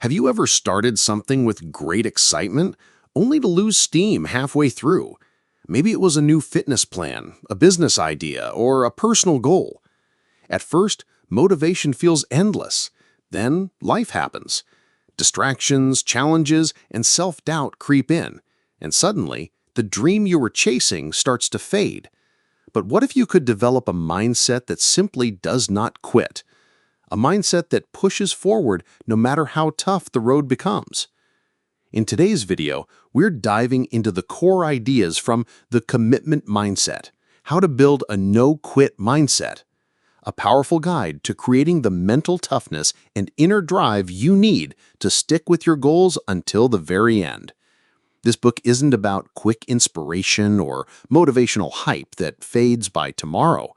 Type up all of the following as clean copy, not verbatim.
Have you ever started something with great excitement, only to lose steam halfway through? Maybe it was a new fitness plan, a business idea, or a personal goal. At first, motivation feels endless. Then, life happens. Distractions, challenges, and self-doubt creep in, and suddenly, the dream you were chasing starts to fade. But what if you could develop a mindset that simply does not quit? A mindset that pushes forward no matter how tough the road becomes. In today's video, we're diving into the core ideas from the commitment mindset, how to build a no-quit mindset, a powerful guide to creating the mental toughness and inner drive you need to stick with your goals until the very end. This book isn't about quick inspiration or motivational hype that fades by tomorrow.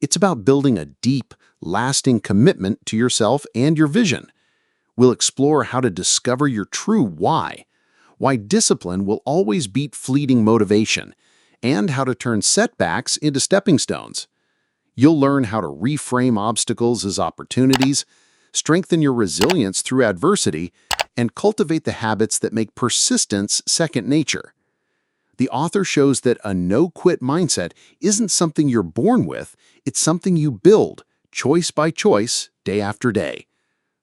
It's about building a deep, lasting commitment to yourself and your vision. We'll explore how to discover your true why discipline will always beat fleeting motivation, and how to turn setbacks into stepping stones. You'll learn how to reframe obstacles as opportunities, strengthen your resilience through adversity, and cultivate the habits that make persistence second nature. The author shows that a no-quit mindset isn't something you're born with, it's something you build, choice by choice, day after day.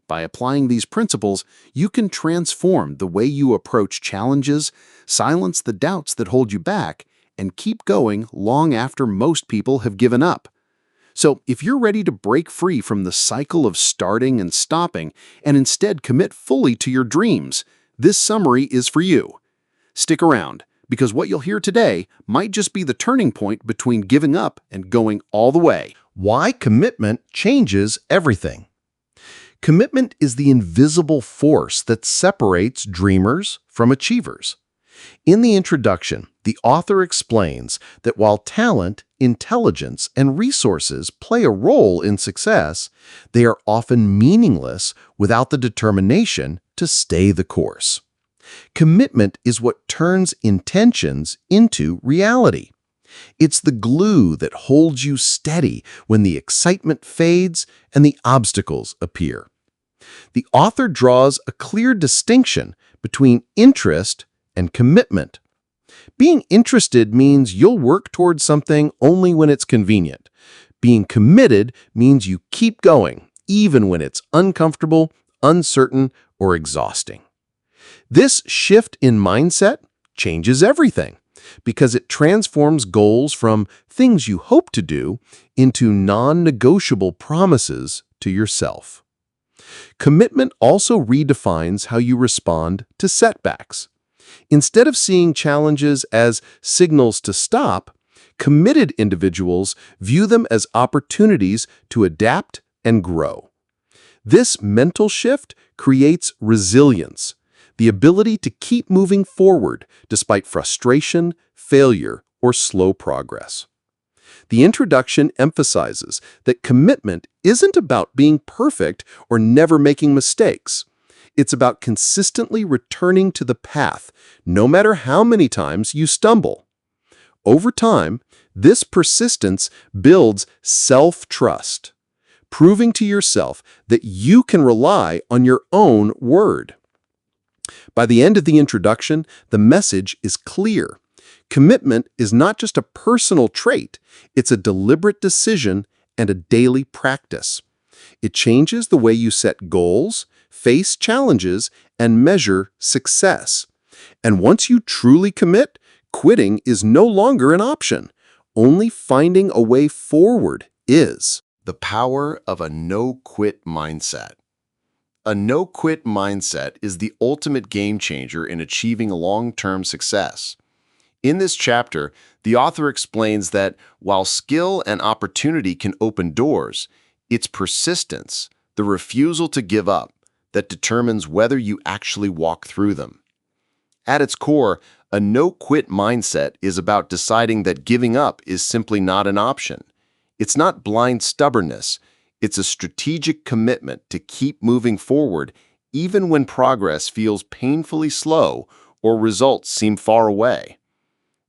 By applying these principles, you can transform the way you approach challenges, silence the doubts that hold you back, and keep going long after most people have given up. So, if you're ready to break free from the cycle of starting and stopping and instead commit fully to your dreams, this summary is for you. Stick around, because what you'll hear today might just be the turning point between giving up and going all the way. Why commitment changes everything. Commitment is the invisible force that separates dreamers from achievers. In the introduction, the author explains that while talent, intelligence, and resources play a role in success, they are often meaningless without the determination to stay the course. Commitment is what turns intentions into reality. It's the glue that holds you steady when the excitement fades and the obstacles appear. The author draws a clear distinction between interest and commitment. Being interested means you'll work towards something only when it's convenient. Being committed means you keep going, even when it's uncomfortable, uncertain, or exhausting. This shift in mindset changes everything, because it transforms goals from things you hope to do into non-negotiable promises to yourself. Commitment also redefines how you respond to setbacks. Instead of seeing challenges as signals to stop, committed individuals view them as opportunities to adapt and grow. This mental shift creates resilience, the ability to keep moving forward despite frustration, failure, or slow progress. The introduction emphasizes that commitment isn't about being perfect or never making mistakes. It's about consistently returning to the path, no matter how many times you stumble. Over time, this persistence builds self-trust, proving to yourself that you can rely on your own word. By the end of the introduction, the message is clear. Commitment is not just a personal trait, it's a deliberate decision and a daily practice. It changes the way you set goals, face challenges, and measure success. And once you truly commit, quitting is no longer an option. Only finding a way forward is. The power of a no-quit mindset. A no-quit mindset is the ultimate game changer in achieving long-term success. In this chapter, the author explains that while skill and opportunity can open doors, it's persistence, the refusal to give up, that determines whether you actually walk through them. At its core, a no-quit mindset is about deciding that giving up is simply not an option. It's not blind stubbornness. It's a strategic commitment to keep moving forward even when progress feels painfully slow or results seem far away.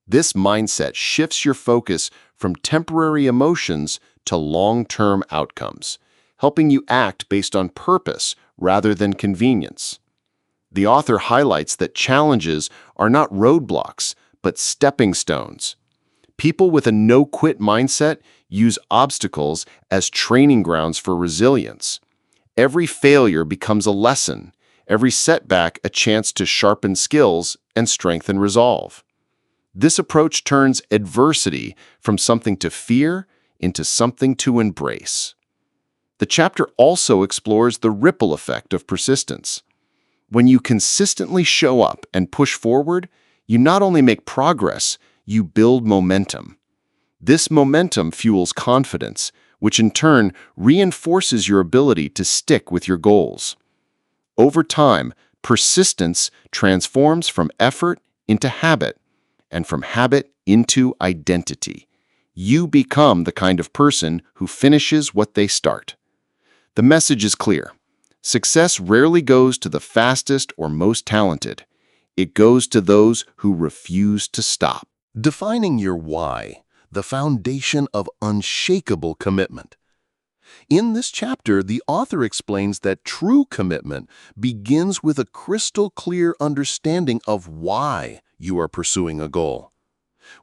This mindset shifts your focus from temporary emotions to long-term outcomes, helping you act based on purpose rather than convenience. The author highlights that challenges are not roadblocks, but stepping stones. People with a no-quit mindset use obstacles as training grounds for resilience. Every failure becomes a lesson, every setback a chance to sharpen skills and strengthen resolve. This approach turns adversity from something to fear into something to embrace. The chapter also explores the ripple effect of persistence. When you consistently show up and push forward, you not only make progress, you build momentum. This momentum fuels confidence, which in turn reinforces your ability to stick with your goals. Over time, persistence transforms from effort into habit, and from habit into identity. You become the kind of person who finishes what they start. The message is clear. Success rarely goes to the fastest or most talented. It goes to those who refuse to stop. Defining your why, the foundation of unshakable commitment. In this chapter, the author explains that true commitment begins with a crystal clear understanding of why you are pursuing a goal.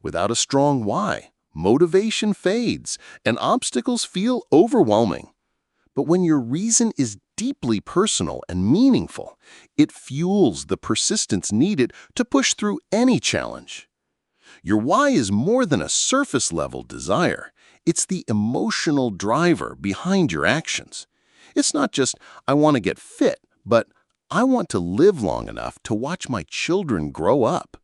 Without a strong why, motivation fades and obstacles feel overwhelming. But when your reason is deeply personal and meaningful, it fuels the persistence needed to push through any challenge. Your why is more than a surface-level desire. It's the emotional driver behind your actions. It's not just, I want to get fit, but I want to live long enough to watch my children grow up.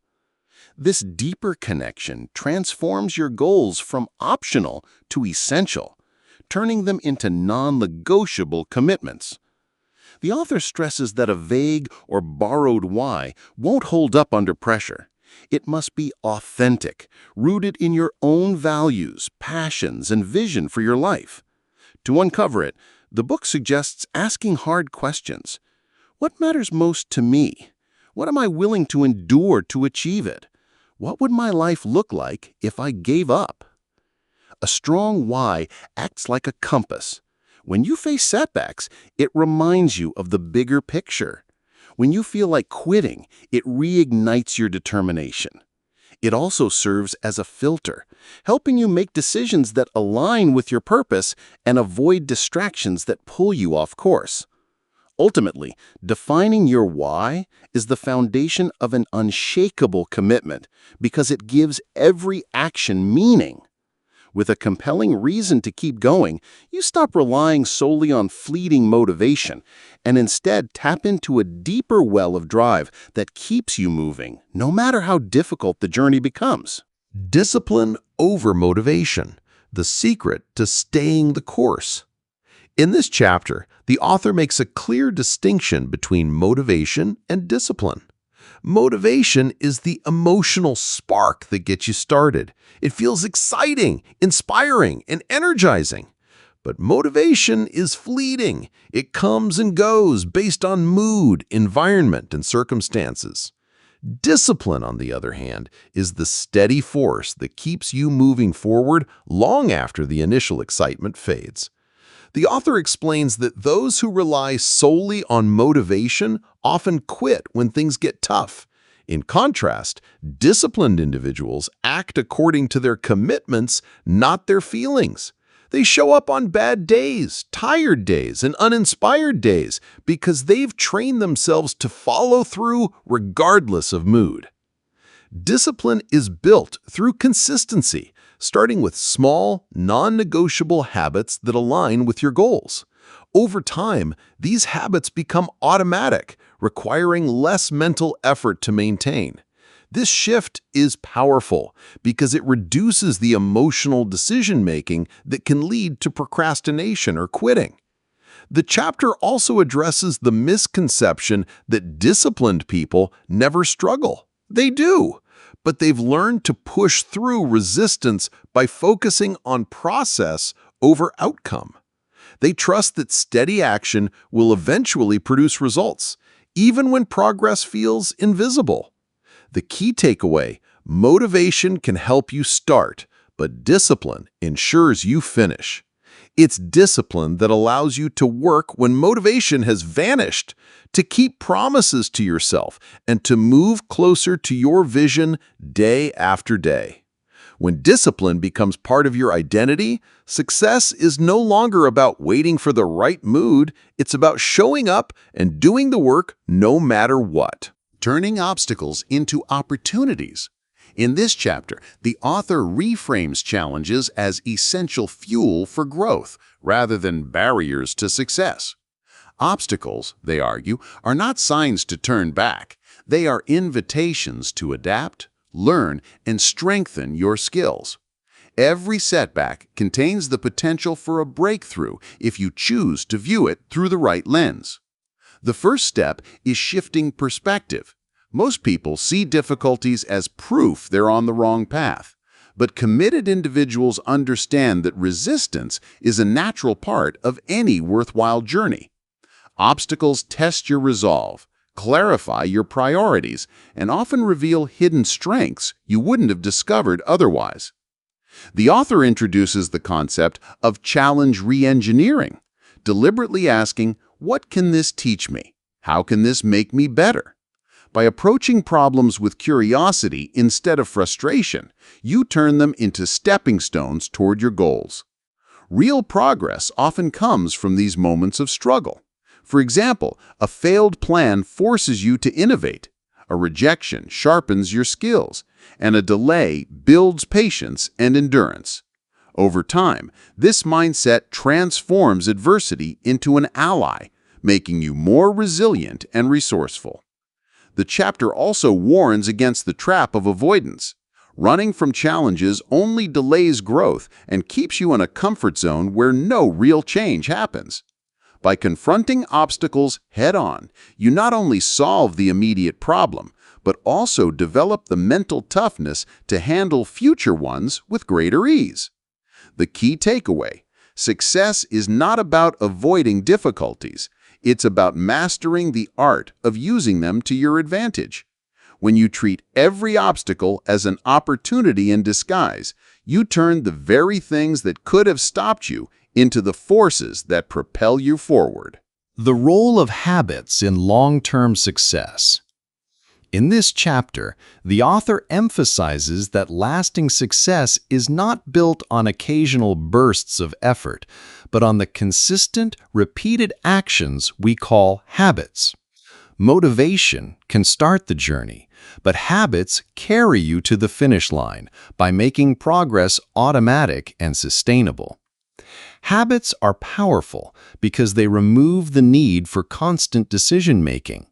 This deeper connection transforms your goals from optional to essential, turning them into non-negotiable commitments. The author stresses that a vague or borrowed why won't hold up under pressure. It must be authentic, rooted in your own values, passions, and vision for your life. To uncover it, the book suggests asking hard questions. What matters most to me? What am I willing to endure to achieve it? What would my life look like if I gave up? A strong why acts like a compass. When you face setbacks, it reminds you of the bigger picture. When you feel like quitting, it reignites your determination. It also serves as a filter, helping you make decisions that align with your purpose and avoid distractions that pull you off course. Ultimately, defining your why is the foundation of an unshakable commitment because it gives every action meaning. With a compelling reason to keep going, you stop relying solely on fleeting motivation and instead tap into a deeper well of drive that keeps you moving, no matter how difficult the journey becomes. Discipline over motivation, the secret to staying the course. In this chapter, the author makes a clear distinction between motivation and discipline. Motivation is the emotional spark that gets you started. It feels exciting, inspiring, and energizing. But motivation is fleeting. It comes and goes based on mood, environment, and circumstances. Discipline, on the other hand, is the steady force that keeps you moving forward long after the initial excitement fades. The author explains that those who rely solely on motivation often quit when things get tough. In contrast, disciplined individuals act according to their commitments, not their feelings. They show up on bad days, tired days, and uninspired days because they've trained themselves to follow through regardless of mood. Discipline is built through consistency, starting with small, non-negotiable habits that align with your goals. Over time, these habits become automatic, requiring less mental effort to maintain. This shift is powerful because it reduces the emotional decision-making that can lead to procrastination or quitting. The chapter also addresses the misconception that disciplined people never struggle. They do, but they've learned to push through resistance by focusing on process over outcome. They trust that steady action will eventually produce results, even when progress feels invisible. The key takeaway: motivation can help you start, but discipline ensures you finish. It's discipline that allows you to work when motivation has vanished, to keep promises to yourself, and to move closer to your vision day after day. When discipline becomes part of your identity, success is no longer about waiting for the right mood, it's about showing up and doing the work no matter what. Turning obstacles into opportunities. In this chapter, the author reframes challenges as essential fuel for growth rather than barriers to success. Obstacles, they argue, are not signs to turn back. They are invitations to adapt, learn, and strengthen your skills. Every setback contains the potential for a breakthrough if you choose to view it through the right lens. The first step is shifting perspective. Most people see difficulties as proof they're on the wrong path, but committed individuals understand that resistance is a natural part of any worthwhile journey. Obstacles test your resolve, clarify your priorities, and often reveal hidden strengths you wouldn't have discovered otherwise. The author introduces the concept of challenge re-engineering, deliberately asking, what can this teach me? How can this make me better? By approaching problems with curiosity instead of frustration, you turn them into stepping stones toward your goals. Real progress often comes from these moments of struggle. For example, a failed plan forces you to innovate, a rejection sharpens your skills, and a delay builds patience and endurance. Over time, this mindset transforms adversity into an ally, making you more resilient and resourceful. The chapter also warns against the trap of avoidance. Running from challenges only delays growth and keeps you in a comfort zone where no real change happens. By confronting obstacles head-on, you not only solve the immediate problem, but also develop the mental toughness to handle future ones with greater ease. The key takeaway: success is not about avoiding difficulties. It's about mastering the art of using them to your advantage. When you treat every obstacle as an opportunity in disguise, you turn the very things that could have stopped you into the forces that propel you forward. The role of habits in long-term success. In this chapter, the author emphasizes that lasting success is not built on occasional bursts of effort, but on the consistent, repeated actions we call habits. Motivation can start the journey, but habits carry you to the finish line by making progress automatic and sustainable. Habits are powerful because they remove the need for constant decision-making.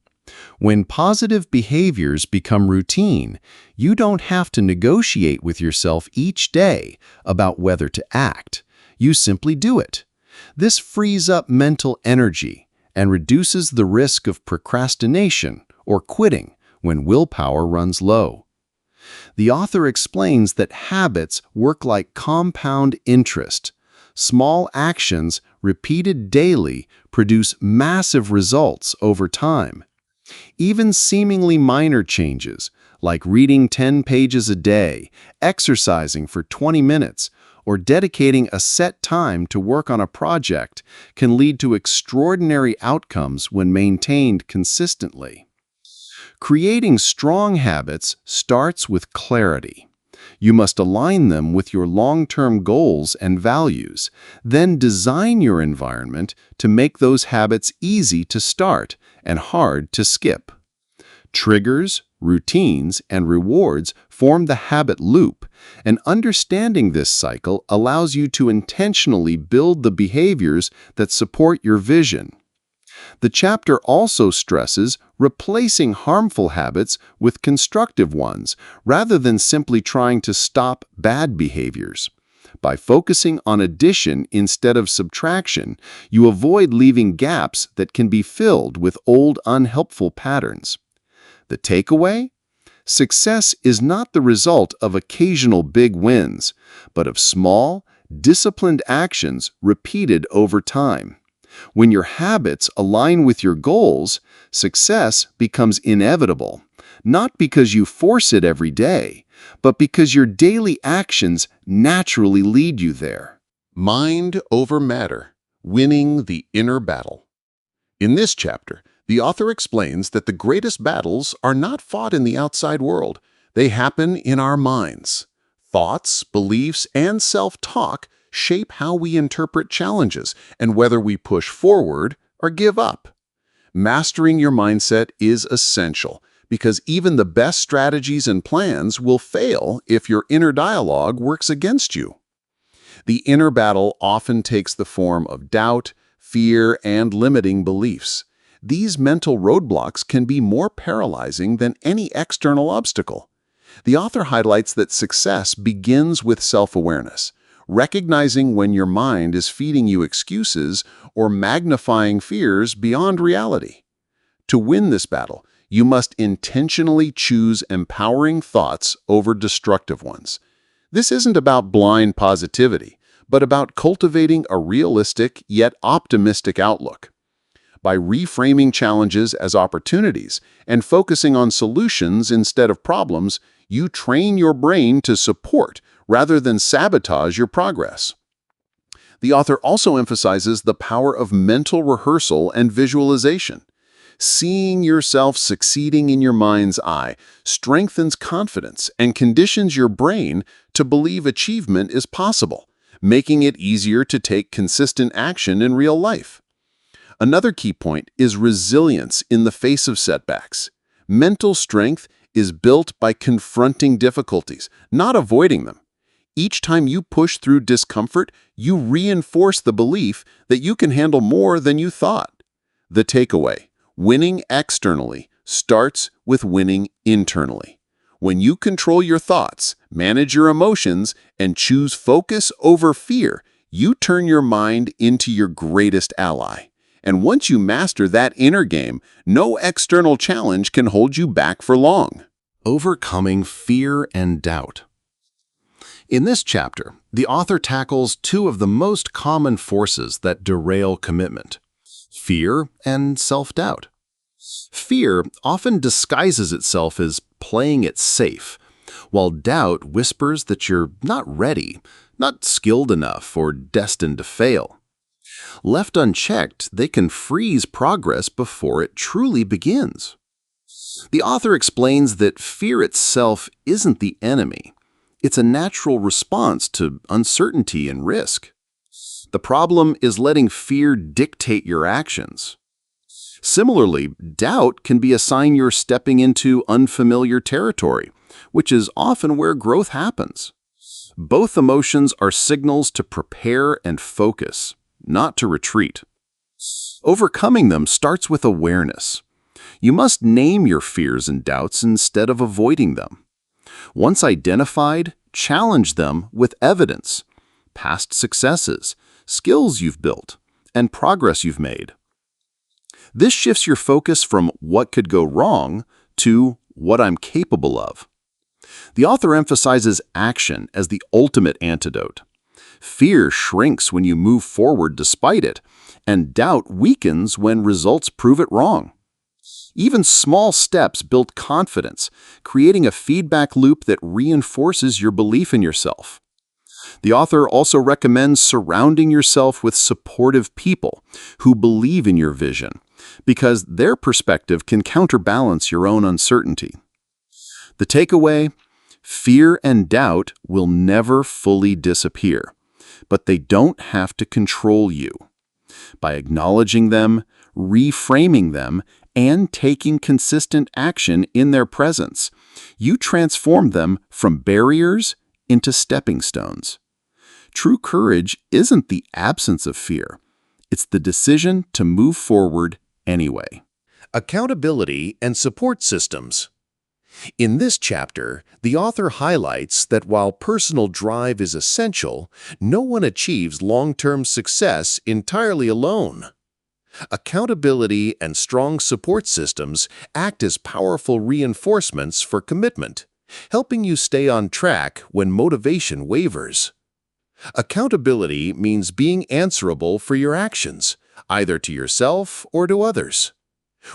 When positive behaviors become routine, you don't have to negotiate with yourself each day about whether to act. You simply do it. This frees up mental energy and reduces the risk of procrastination or quitting when willpower runs low. The author explains that habits work like compound interest. Small actions, repeated daily, produce massive results over time. Even seemingly minor changes, like reading 10 pages a day, exercising for 20 minutes, or dedicating a set time to work on a project, can lead to extraordinary outcomes when maintained consistently. Creating strong habits starts with clarity. You must align them with your long-term goals and values, then design your environment to make those habits easy to start and hard to skip. Triggers, routines, and rewards form the habit loop, and understanding this cycle allows you to intentionally build the behaviors that support your vision. The chapter also stresses replacing harmful habits with constructive ones, rather than simply trying to stop bad behaviors. By focusing on addition instead of subtraction, you avoid leaving gaps that can be filled with old unhelpful patterns. The takeaway? Success is not the result of occasional big wins, but of small, disciplined actions repeated over time. When your habits align with your goals, success becomes inevitable, not because you force it every day, but because your daily actions naturally lead you there. Mind over matter, winning the inner battle. In this chapter, the author explains that the greatest battles are not fought in the outside world. They happen in our minds. Thoughts, beliefs, and self-talk shape how we interpret challenges and whether we push forward or give up. Mastering your mindset is essential because even the best strategies and plans will fail if your inner dialogue works against you. The inner battle often takes the form of doubt, fear, and limiting beliefs. These mental roadblocks can be more paralyzing than any external obstacle. The author highlights that success begins with self-awareness, recognizing when your mind is feeding you excuses or magnifying fears beyond reality. To win this battle, you must intentionally choose empowering thoughts over destructive ones. This isn't about blind positivity, but about cultivating a realistic yet optimistic outlook. By reframing challenges as opportunities and focusing on solutions instead of problems, you train your brain to support rather than sabotage your progress. The author also emphasizes the power of mental rehearsal and visualization. Seeing yourself succeeding in your mind's eye strengthens confidence and conditions your brain to believe achievement is possible, making it easier to take consistent action in real life. Another key point is resilience in the face of setbacks. Mental strength is built by confronting difficulties, not avoiding them. Each time you push through discomfort, you reinforce the belief that you can handle more than you thought. The takeaway: winning externally starts with winning internally. When you control your thoughts, manage your emotions, and choose focus over fear, you turn your mind into your greatest ally. And once you master that inner game, no external challenge can hold you back for long. Overcoming fear and doubt. In this chapter, the author tackles two of the most common forces that derail commitment: fear and self-doubt. Fear often disguises itself as playing it safe, while doubt whispers that you're not ready, not skilled enough, or destined to fail. Left unchecked, they can freeze progress before it truly begins. The author explains that fear itself isn't the enemy. It's a natural response to uncertainty and risk. The problem is letting fear dictate your actions. Similarly, doubt can be a sign you're stepping into unfamiliar territory, which is often where growth happens. Both emotions are signals to prepare and focus, not to retreat. Overcoming them starts with awareness. You must name your fears and doubts instead of avoiding them. Once identified, challenge them with evidence, past successes, skills you've built, and progress you've made. This shifts your focus from what could go wrong to what I'm capable of. The author emphasizes action as the ultimate antidote. Fear shrinks when you move forward despite it, and doubt weakens when results prove it wrong. Even small steps build confidence, creating a feedback loop that reinforces your belief in yourself. The author also recommends surrounding yourself with supportive people who believe in your vision, because their perspective can counterbalance your own uncertainty. The takeaway: fear and doubt will never fully disappear, but they don't have to control you. By acknowledging them, reframing them, and taking consistent action in their presence, you transform them from barriers into stepping stones. True courage isn't the absence of fear. It's the decision to move forward anyway. Accountability and support systems. In this chapter, the author highlights that while personal drive is essential, no one achieves long-term success entirely alone. Accountability and strong support systems act as powerful reinforcements for commitment, helping you stay on track when motivation wavers. Accountability means being answerable for your actions, either to yourself or to others.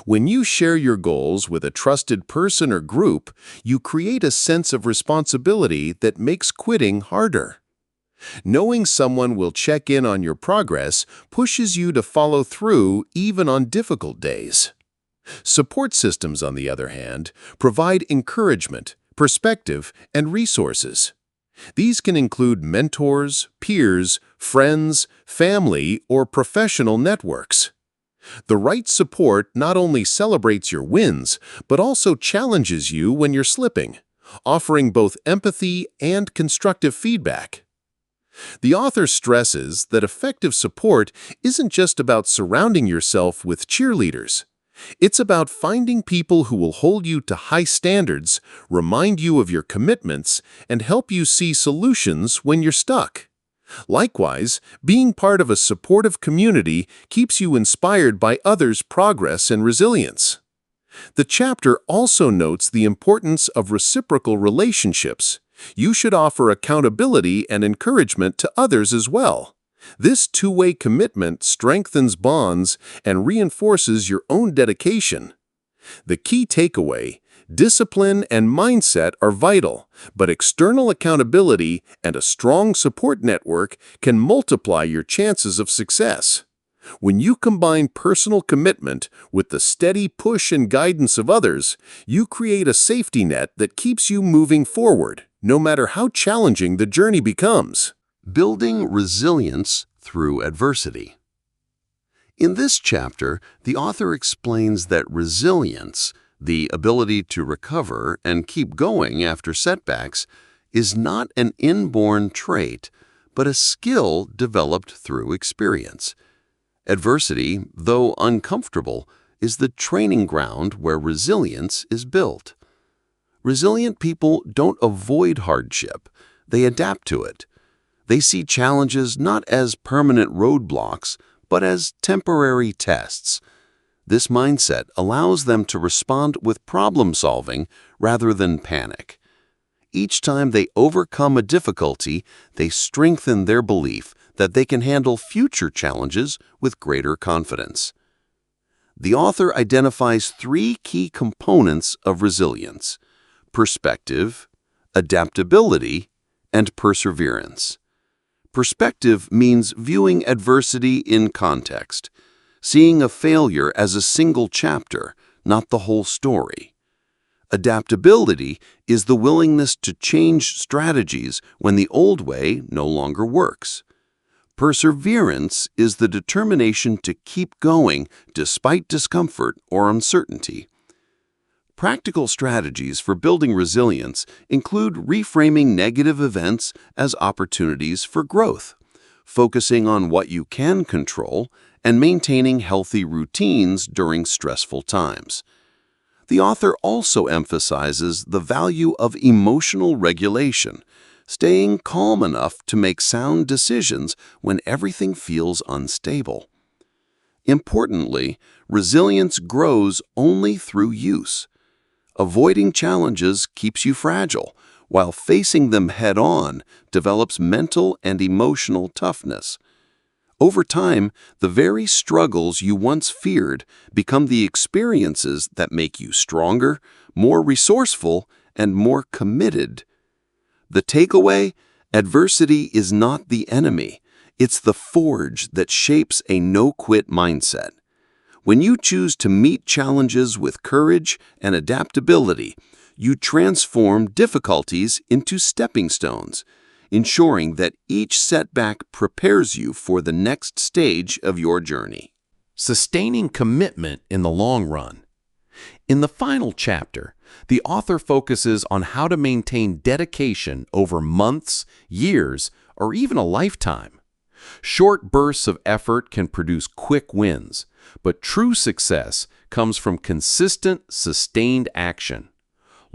When you share your goals with a trusted person or group, you create a sense of responsibility that makes quitting harder. Knowing someone will check in on your progress pushes you to follow through even on difficult days. Support systems, on the other hand, provide encouragement, perspective, and resources. These can include mentors, peers, friends, family, or professional networks. The right support not only celebrates your wins, but also challenges you when you're slipping, offering both empathy and constructive feedback. The author stresses that effective support isn't just about surrounding yourself with cheerleaders. It's about finding people who will hold you to high standards, remind you of your commitments, and help you see solutions when you're stuck. Likewise, being part of a supportive community keeps you inspired by others' progress and resilience. The chapter also notes the importance of reciprocal relationships. You should offer accountability and encouragement to others as well. This two-way commitment strengthens bonds and reinforces your own dedication. The key takeaway: discipline and mindset are vital, but external accountability and a strong support network can multiply your chances of success. When you combine personal commitment with the steady push and guidance of others, you create a safety net that keeps you moving forward, no matter how challenging the journey becomes. Building resilience through adversity. In this chapter, the author explains that resilience, the ability to recover and keep going after setbacks, is not an inborn trait, but a skill developed through experience. Adversity, though uncomfortable, is the training ground where resilience is built. Resilient people don't avoid hardship, they adapt to it. They see challenges not as permanent roadblocks, but as temporary tests. This mindset allows them to respond with problem-solving rather than panic. Each time they overcome a difficulty, they strengthen their belief that they can handle future challenges with greater confidence. The author identifies three key components of resilience: perspective, adaptability, and perseverance. Perspective means viewing adversity in context, seeing a failure as a single chapter, not the whole story. Adaptability is the willingness to change strategies when the old way no longer works. Perseverance is the determination to keep going despite discomfort or uncertainty. Practical strategies for building resilience include reframing negative events as opportunities for growth, focusing on what you can control, and maintaining healthy routines during stressful times. The author also emphasizes the value of emotional regulation, staying calm enough to make sound decisions when everything feels unstable. Importantly, resilience grows only through use. Avoiding challenges keeps you fragile, while facing them head-on develops mental and emotional toughness. Over time, the very struggles you once feared become the experiences that make you stronger, more resourceful, and more committed. The takeaway: adversity is not the enemy. It's the forge that shapes a no-quit mindset. When you choose to meet challenges with courage and adaptability, you transform difficulties into stepping stones, ensuring that each setback prepares you for the next stage of your journey. Sustaining commitment in the long run. In the final chapter, the author focuses on how to maintain dedication over months, years, or even a lifetime. Short bursts of effort can produce quick wins, but true success comes from consistent, sustained action.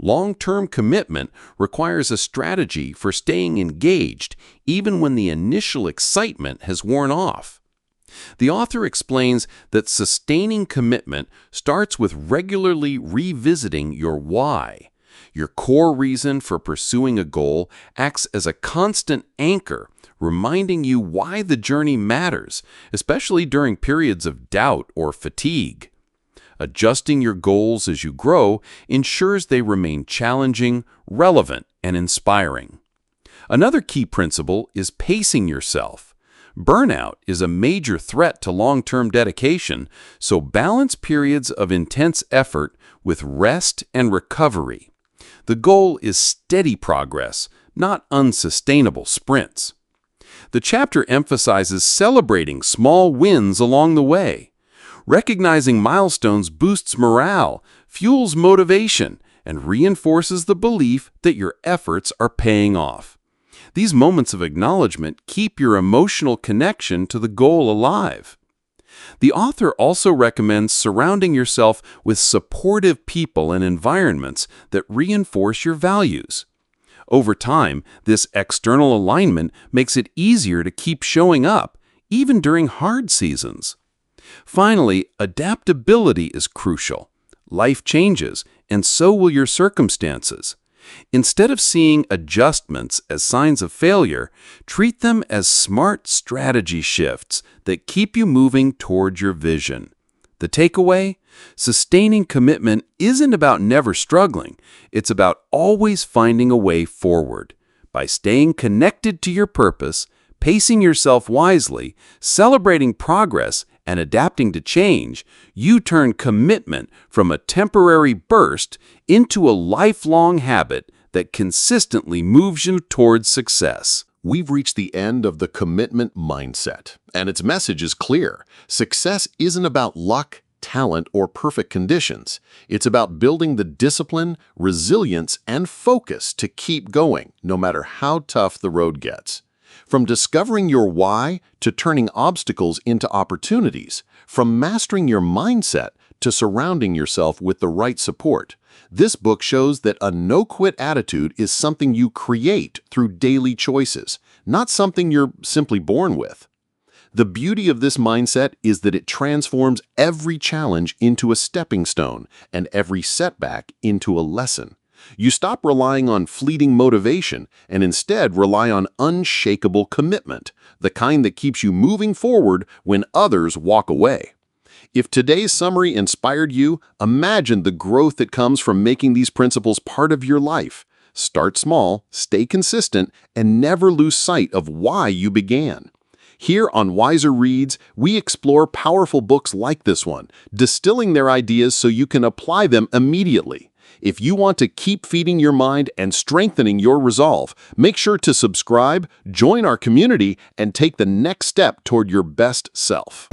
Long-term commitment requires a strategy for staying engaged even when the initial excitement has worn off. The author explains that sustaining commitment starts with regularly revisiting your why. Your core reason for pursuing a goal acts as a constant anchor, reminding you why the journey matters, especially during periods of doubt or fatigue. Adjusting your goals as you grow ensures they remain challenging, relevant, and inspiring. Another key principle is pacing yourself. Burnout is a major threat to long-term dedication, so balance periods of intense effort with rest and recovery. The goal is steady progress, not unsustainable sprints. The chapter emphasizes celebrating small wins along the way. Recognizing milestones boosts morale, fuels motivation, and reinforces the belief that your efforts are paying off. These moments of acknowledgement keep your emotional connection to the goal alive. The author also recommends surrounding yourself with supportive people and environments that reinforce your values. Over time, this external alignment makes it easier to keep showing up, even during hard seasons. Finally, adaptability is crucial. Life changes, and so will your circumstances. Instead of seeing adjustments as signs of failure, treat them as smart strategy shifts that keep you moving toward your vision. The takeaway? Sustaining commitment isn't about never struggling. It's about always finding a way forward. By staying connected to your purpose, pacing yourself wisely, celebrating progress, and adapting to change, you turn commitment from a temporary burst into a lifelong habit that consistently moves you towards success. We've reached the end of the commitment mindset, and its message is clear. Success isn't about luck, talent, or perfect conditions. It's about building the discipline, resilience, and focus to keep going, no matter how tough the road gets. From discovering your why to turning obstacles into opportunities, from mastering your mindset to surrounding yourself with the right support, this book shows that a no-quit attitude is something you create through daily choices, not something you're simply born with. The beauty of this mindset is that it transforms every challenge into a stepping stone and every setback into a lesson. You stop relying on fleeting motivation and instead rely on unshakable commitment, the kind that keeps you moving forward when others walk away. If today's summary inspired you, imagine the growth that comes from making these principles part of your life. Start small, stay consistent, and never lose sight of why you began. Here on Wiser Reads, we explore powerful books like this one, distilling their ideas so you can apply them immediately. If you want to keep feeding your mind and strengthening your resolve, make sure to subscribe, join our community, and take the next step toward your best self.